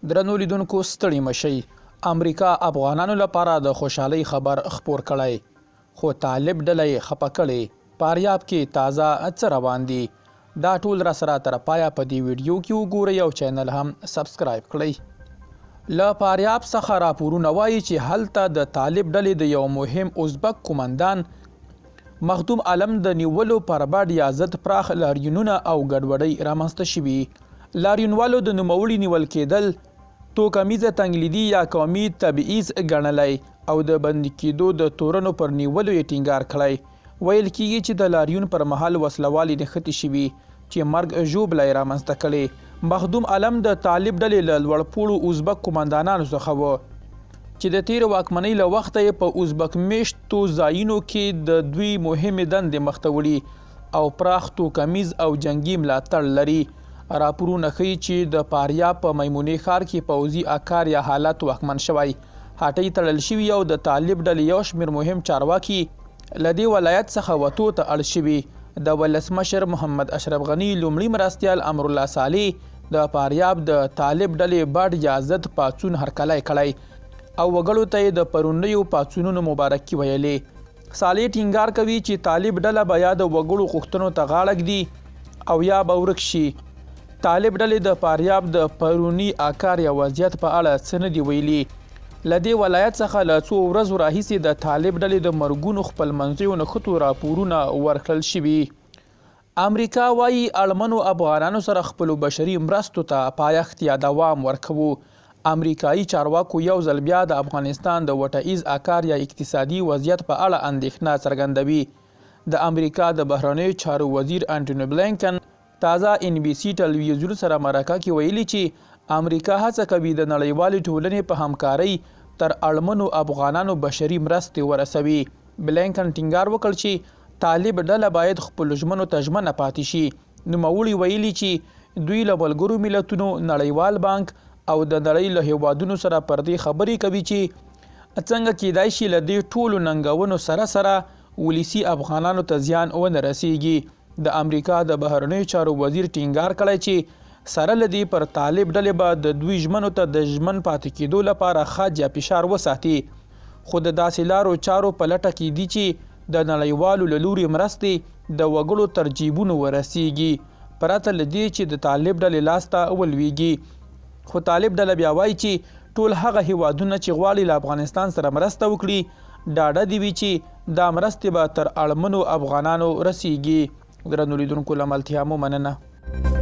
درنو لیدونکو ستړي مشئ. امریکا افغانانو لپاره د خوشحالۍ خبر خپور کړی، خو طالب ډله یې خفه کړې. فاریاب کې تازه څه روان دي؟ دا ټول را سره تر پایه په دې ویډیو کې وګورئ او چینل هم سبسکرایب کړئ. له فاریاب څخه راپورونه وایي چې هلته د طالب ډلې د یو مهم ازبک قومندان مخدوم علم د نیولو پر باد یا ضد پراخ لاریونونه او ګډوډۍ رامنځته شوي. لاریونوالو د نوموړي نیول کېدل توکمیزه تنګلیدي یا قومي تبعیض ګڼلی او د بندي کېدو د تورنو پر نیولو یې ټینګار کړی. ویل کېږي چې د لاریون پر مهال وسلوالې نښتې شوي چې مرګ ژوبله یې رامنځته کړې. مخدوم علم د طالب ډلې له لوړپوړو ازبک قومندانانو څخه و چې د تېرې واکمنۍ له وخته یې په ازبک میشتو ځایونو کې د دوی مهمې دندې مخته وړي او پراخ توکمیز او جنګي ملاتړ لري. راپورونه ښیي چې د فاریاب په میمونې ښار کې پوځي اکار یا حالت واکمن شوی، هټۍ تړل شوي او د طالب ډلې یو شمېر مهم چارواکي له دې ولایت څخه وتو ته اړ شوي. د ولسمشر محمد اشرف غني لومړي مرستیال امرالله صالح د فاریاب د طالب ډلې بډ یا ضد پاڅون هرکلی کړی او وګړو ته یې د پرونیو پاڅونونو مبارکي ویلې. صالح ټینګار کوي چې طالب ډله به یا د وګړو غوښتنو ته غاړه ږدي او یا به ورک شي. طالب ډلې د فاریاب د پروني اکار یا وضعیت په اړه څه نه دي ویلي. له دې ولایت څخه له څو ورځو راهیسې د طالب ډلې د مرګونو خپلمنځیو نښتو راپورونه ورکړل شوي. امریکا وایي اړمنو افغانانو سره خپلو بشري مرستو ته پایښت یا دوام ورکوو. امریکایي چارواکو یو ځل بیا د افغانستان د وټهیز اکار یا اقتصادي وضعیت په اړه اندېښنه څرګندوي. د امریکا د بهرنیو چارو وزیر انټوني بلینکن تازه NBC ټلویزیون سره مرکه کې ویلي چې امریکا هڅه کوي د نړیوالې ټولنې په همکارۍ تر اړمنو افغانانو بشري مرستې ورسوي. بلینکن ټینګار وکړ چې طالب ډله باید خپلو ژمنو ته ژمنه پاتې شي. نوموړي ویلي چې دوی له ملګرو ملتونو، نړیوال بانک او د نړۍ له هیوادونو سره پر دې خبرې کوي چې څنګه کیدای شي له دې ټولو ننګونو سره سره ولسي افغانانو ته زیان ونه رسیږي. د امریکا د بهرنیو چارو وزیر ټینګار کړی چې سره له دې پر طالب ډلې به د دوی ژمنو ته د ژمن پاتې کېدو لپاره خج یا فشار وساتي، خو د داسې لارو چارو په لټه کې دي چې د نړیوالو له لورې مرستې د وګړو تر جیبونو ورسیږي پرته له دې چې د طالب ډلې لاسته ولویږي. خو طالب ډله بیا وایي چې ټول هغه هیوادونه چې غواړي له افغانستان سره مرسته وکړي ډاډه دي وي چې دا مرستې به تر اړمنو افغانانو رسیږي. درنو لیدونکو له ملتیا مو مننه.